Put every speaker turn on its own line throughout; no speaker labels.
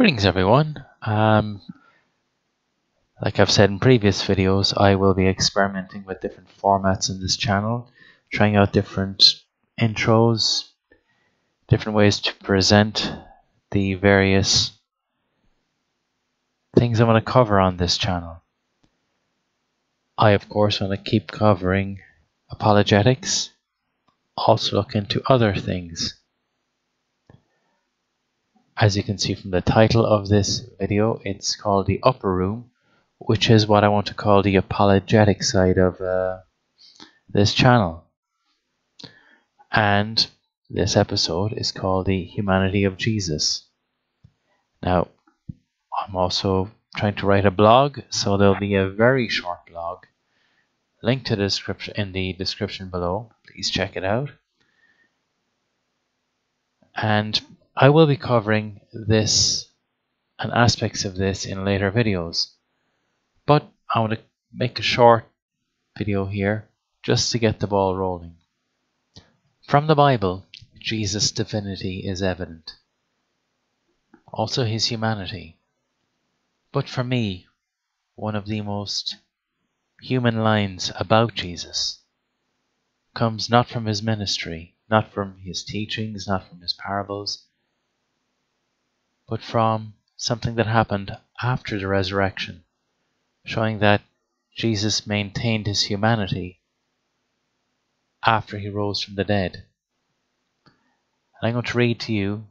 Greetings everyone. Like I've said in previous videos, I will be experimenting with different formats in this channel, trying out different intros, different ways to present the various things I'm going to cover on this channel. I of course want to keep covering apologetics, also look into other things. As you can see from the title of this video, it's called The Upper Room, which is what I want to call the apologetic side of this channel. And this episode is called The Humanity of Jesus. Now, I'm also trying to write a blog, so there'll be a very short blog. Link to the description in the description below. Please check it out. And I will be covering this and aspects of this in later videos. But I want to make a short video here just to get the ball rolling. From the Bible, Jesus' divinity is evident. Also his humanity. But for me, one of the most human lines about Jesus comes not from his ministry, not from his teachings, not from his parables, but from something that happened after the resurrection, showing that Jesus maintained his humanity after he rose from the dead. And I'm going to read to you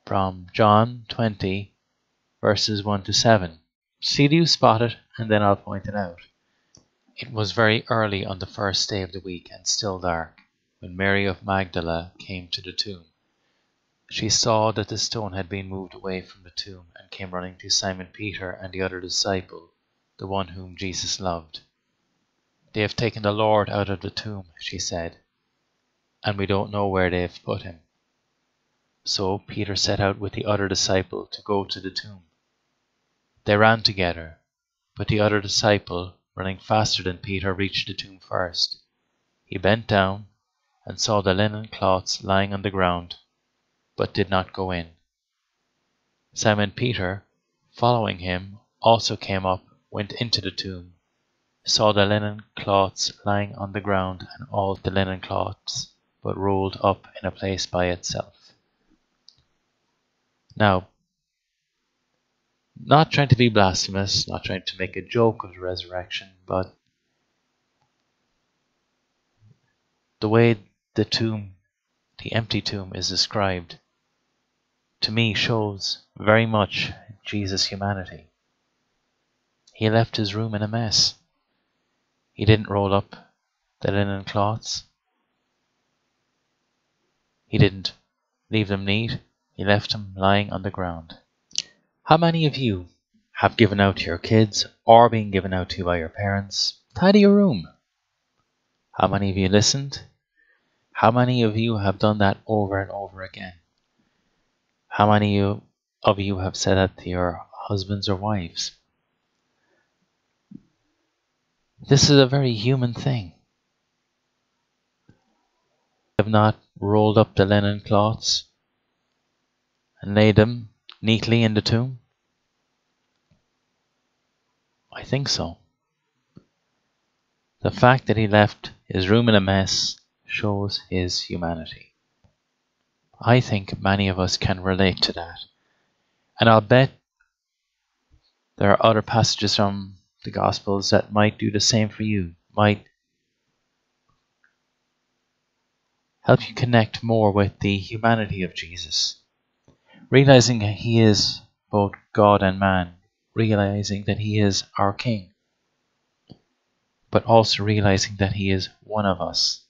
from John 20, verses 1 to 7. See, do you spot it, and then I'll point it out. It was very early on the first day of the week, and still dark, when Mary of Magdala came to the tomb. She saw that the stone had been moved away from the tomb, and came running to Simon Peter and the other disciple, the one whom Jesus loved. They have taken the Lord out of the tomb, she said, and we don't know where they have put him. So Peter set out with the other disciple to go to the tomb. They ran together, but the other disciple, running faster than Peter, reached the tomb first. He bent down and saw the linen cloths lying on the ground, but did not go in. Simon Peter, following him, also came up, went into the tomb, saw the linen cloths lying on the ground, and all the linen cloths, but rolled up in a place by itself. Now, not trying to be blasphemous, not trying to make a joke of the resurrection, but the way the tomb, the empty tomb, is described, to me shows very much Jesus' humanity. He left his room in a mess. He didn't roll up the linen cloths. He didn't leave them neat. He left them lying on the ground. How many of you have given out to your kids or been given out to by your parents, tidy your room? How many of you listened? How many of you have done that over and over again? How many of you have said that to your husbands or wives? This is a very human thing. Have not rolled up the linen cloths and laid them neatly in the tomb? I think so. The fact that he left his room in a mess shows his humanity. I think many of us can relate to that. And I'll bet there are other passages from the Gospels that might do the same for you, might help you connect more with the humanity of Jesus. Realizing that he is both God and man, realizing that he is our King, but also realizing that he is one of us.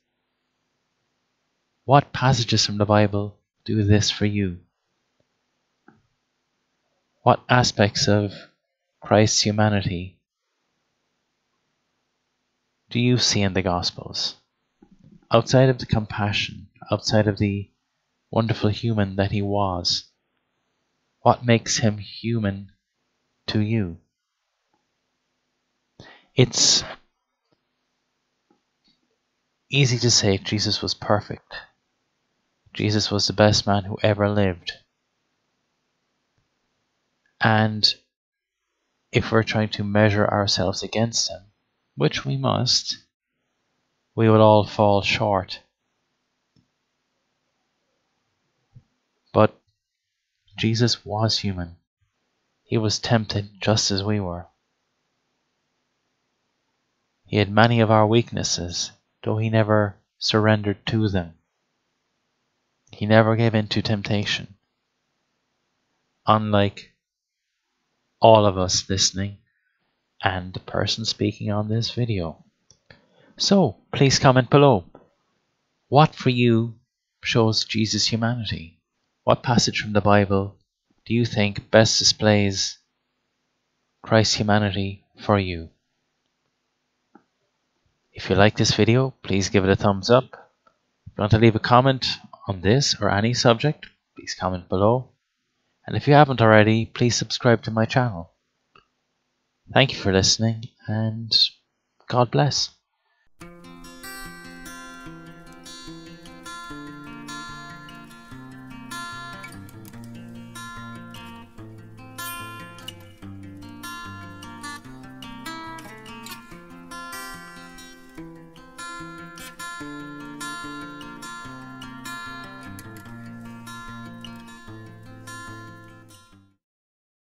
What passages from the Bible do this for you? What aspects of Christ's humanity do you see in the Gospels? Outside of the compassion, outside of the wonderful human that he was, what makes him human to you? It's easy to say Jesus was perfect. Jesus was the best man who ever lived. And if we're trying to measure ourselves against him, which we must, we will all fall short. But Jesus was human. He was tempted just as we were. He had many of our weaknesses, though he never surrendered to them. He never gave in to temptation. Unlike all of us listening and the person speaking on this video. So, please comment below. What for you shows Jesus' humanity? What passage from the Bible do you think best displays Christ's humanity for you? If you like this video, please give it a thumbs up. If you want to leave a comment on this or any subject, please comment below. And if you haven't already, please subscribe to my channel. Thank you for listening, and God bless.